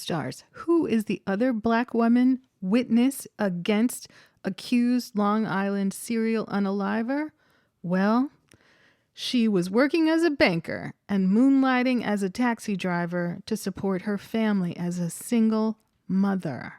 Stars. Who is the other black woman witness against accused Long Island serial unaliver? Well, she was working as a banker and moonlighting as a taxi driver to support her family as a single mother.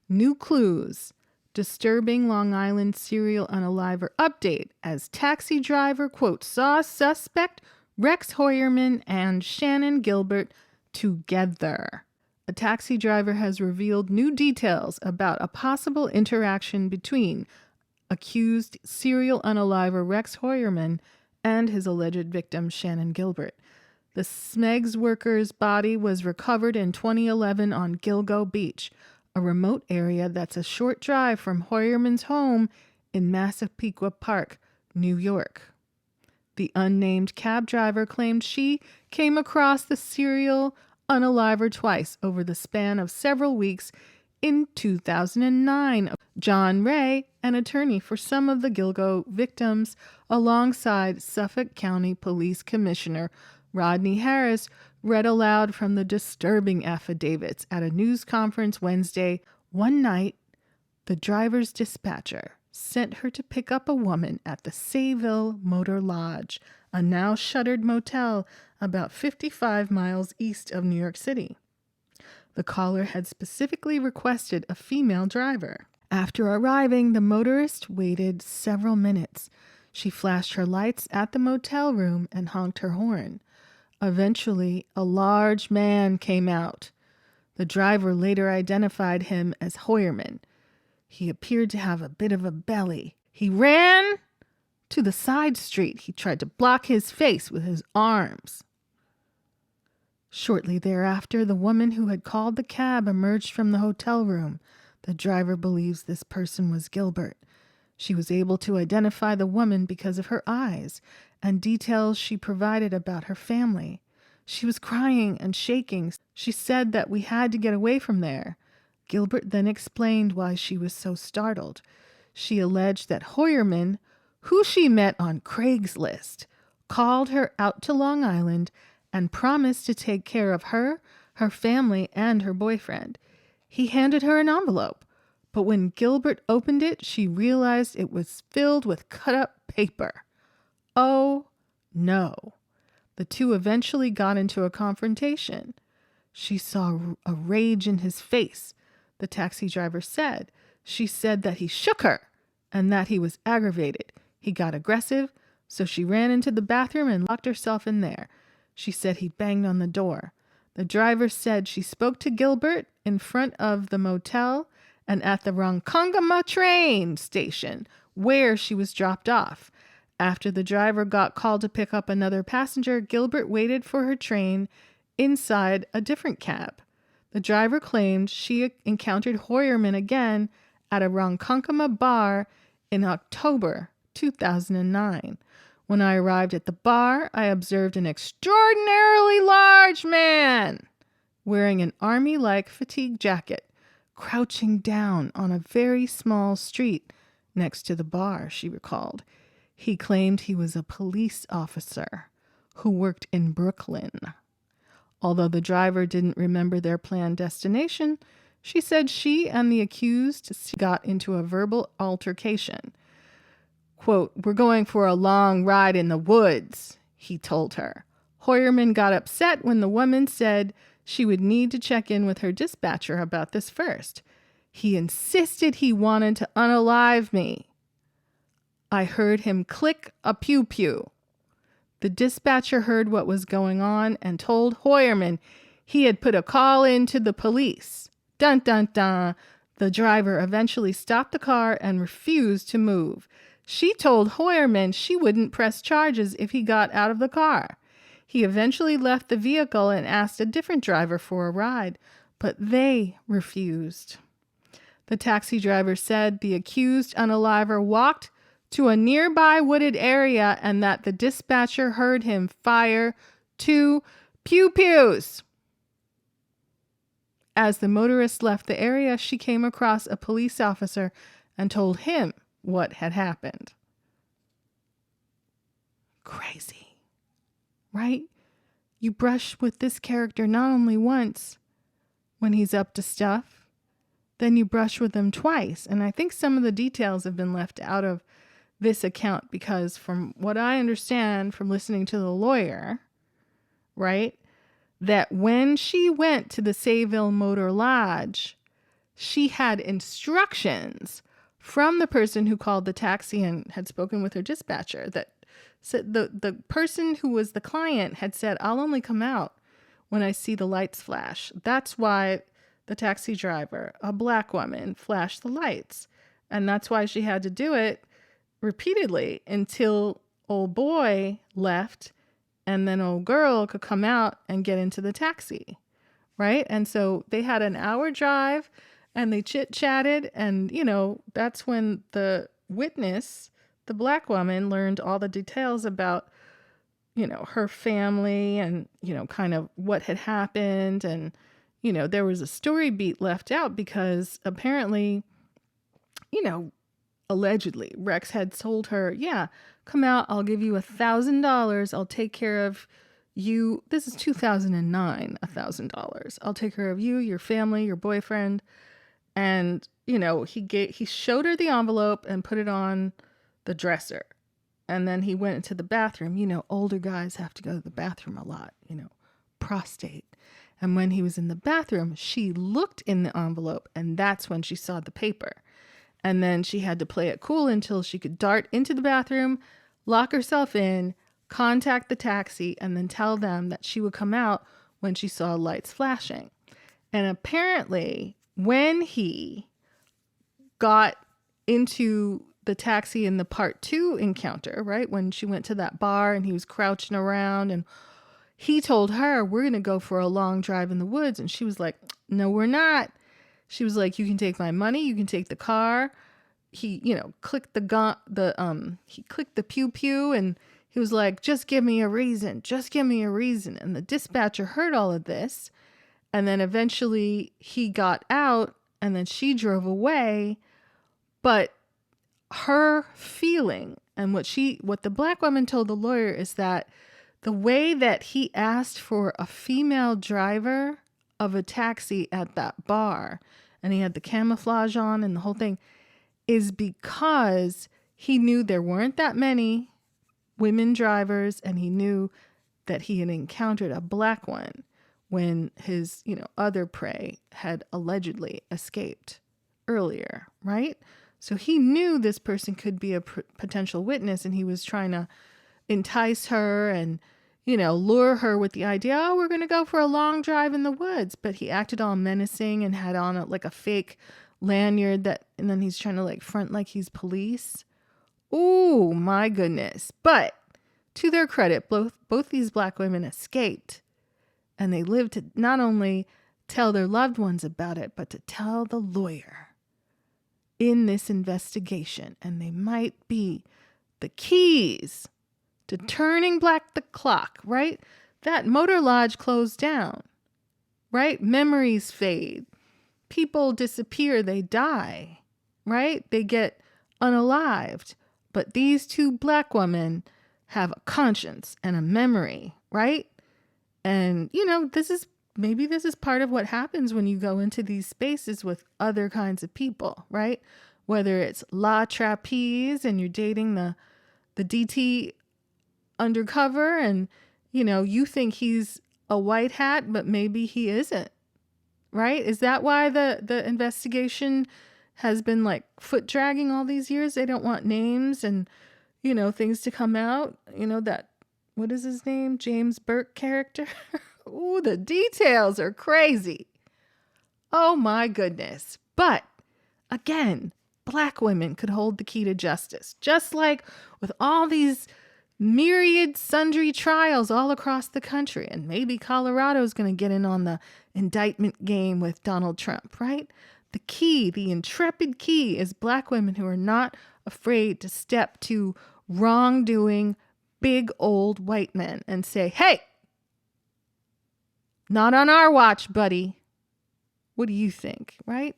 New clues. Disturbing Long Island serial unaliver update as taxi driver, quote, saw suspect Rex Hoyerman and Shannon Gilbert together. A taxi driver has revealed new details about a possible interaction between accused serial unaliver Rex Hoyerman and his alleged victim Shannon Gilbert. The Smegs worker's body was recovered in 2011 on Gilgo Beach, a remote area that's a short drive from Hoyerman's home in Massapequa Park, New York. The unnamed cab driver claimed she came across the serial unaliver twice over the span of several weeks in 2009. John Ray, an attorney for some of the Gilgo victims, alongside Suffolk County Police Commissioner Rodney Harris, read aloud from the disturbing affidavits at a news conference Wednesday. One night, the driver's dispatcher sent her to pick up a woman at the Sayville Motor Lodge, a now shuttered motel about 55 miles east of New York City. The caller had specifically requested a female driver. After arriving, the motorist waited several minutes. She flashed her lights at the motel room and honked her horn. Eventually, a large man came out. The driver later identified him as Hoyerman. He appeared to have a bit of a belly. He ran to the side street. He tried to block his face with his arms. Shortly thereafter, the woman who had called the cab emerged from the hotel room. The driver believes this person was Gilbert. She was able to identify the woman because of her eyes and details she provided about her family. She was crying and shaking. She said that we had to get away from there. Gilbert then explained why she was so startled. She alleged that Hoyerman, who she met on Craigslist, called her out to Long Island and promised to take care of her, her family, and her boyfriend. He handed her an envelope, but when Gilbert opened it, she realized it was filled with cut-up paper. Oh, no. The two eventually got into a confrontation. She saw a rage in his face, the taxi driver said. She said that he shook her and that he was aggravated. He got aggressive, so she ran into the bathroom and locked herself in there. She said he banged on the door. The driver said she spoke to Gilbert in front of the motel and at the Ronkonkoma train station where she was dropped off. After the driver got called to pick up another passenger, Gilbert waited for her train inside a different cab. The driver claimed she encountered Hoyerman again at a Ronkonkoma bar in October 2009. When I arrived at the bar, I observed an extraordinarily large man wearing an army-like fatigue jacket, crouching down on a very small street next to the bar, she recalled. He claimed he was a police officer who worked in Brooklyn. Although the driver didn't remember their planned destination, she said she and the accused got into a verbal altercation. Quote, "We're going for a long ride in the woods," he told her. Hoyerman got upset when the woman said she would need to check in with her dispatcher about this first. He insisted he wanted to unalive me. I heard him click a pew-pew. The dispatcher heard what was going on and told Hoyerman he had put a call in to the police. Dun, dun, dun. The driver eventually stopped the car and refused to move. She told Hoyerman she wouldn't press charges if he got out of the car. He eventually left the vehicle and asked a different driver for a ride, but they refused. The taxi driver said the accused unaliver walked to a nearby wooded area and that the dispatcher heard him fire 2 pew-pews. As the motorist left the area, she came across a police officer and told him what had happened. Crazy, right? You brush with this character not only once. when he's up to stuff, then you brush with him twice. And I think some of the details have been left out of this account because from what I understand from listening to the lawyer, right, that when she went to the Sayville Motor Lodge, she had instructions from the person who called the taxi and had spoken with her dispatcher that said the person who was the client had said, I'll only come out when I see the lights flash. That's why the taxi driver, a black woman, flashed the lights. And that's why she had to do it repeatedly until old boy left and then old girl could come out and get into the taxi, right? And so they had an hour drive and they chit-chatted, and, you know, that's when the witness, the black woman, learned all the details about, you know, her family and, you know, kind of what had happened. And, you know, there was a story beat left out because apparently, you know, allegedly Rex had told her, yeah, come out, I'll give you $1,000. I'll take care of you. This is 2009, $1,000. I'll take care of you, your family, your boyfriend. And, you know, he showed her the envelope and put it on the dresser. And then he went into the bathroom. You know, older guys have to go to the bathroom a lot, you know, prostate. And when he was in the bathroom, she looked in the envelope, and that's when she saw the paper. And then she had to play it cool until she could dart into the bathroom, lock herself in, contact the taxi, and then tell them that she would come out when she saw lights flashing. And apparently, when he got into the taxi in the part 2 encounter, right, when she went to that bar and he was crouching around and he told her, we're going to go for a long drive in the woods. And she was like, no, we're not. She was like, you can take my money. You can take the car. He, you know, clicked he clicked the pew pew and he was like, just give me a reason. Just give me a reason. And the dispatcher heard all of this. And then eventually he got out and then she drove away. But her feeling and what the black woman told the lawyer is that the way that he asked for a female driver of a taxi at that bar, and he had the camouflage on and the whole thing, is because he knew there weren't that many women drivers, and he knew that he had encountered a black one when his, you know, other prey had allegedly escaped earlier, right? So he knew this person could be a potential witness, and he was trying to entice her and, you know, lure her with the idea, oh, we're going to go for a long drive in the woods. But he acted all menacing and had on like a fake lanyard and then he's trying to like front like he's police. Oh my goodness. But to their credit, both these black women escaped, and they lived to not only tell their loved ones about it, but to tell the lawyer in this investigation. And they might be the keys to turning back the clock, right? That motor lodge closed down, right? Memories fade. People disappear. They die, right? They get unalived. But these two black women have a conscience and a memory, right? And, you know, this is part of what happens when you go into these spaces with other kinds of people, right? Whether it's La Trapeze and you're dating the DT undercover and, you know, you think he's a white hat, but maybe he isn't, right? Is that why the investigation has been like foot dragging all these years? They don't want names and, you know, things to come out, you know, that, what is his name? James Burke character. Ooh, the details are crazy. Oh my goodness. But again, black women could hold the key to justice, just like with all these myriad sundry trials all across the country. And maybe Colorado's going to get in on the indictment game with Donald Trump, right? The key, the intrepid key, is black women who are not afraid to step to wrongdoing big old white men and say, hey, not on our watch, buddy. What do you think, right?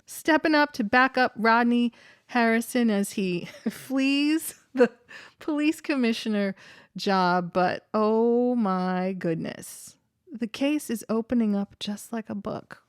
Stepping up to back up Rodney Harrison as he flees the police commissioner job. But oh my goodness, the case is opening up just like a book,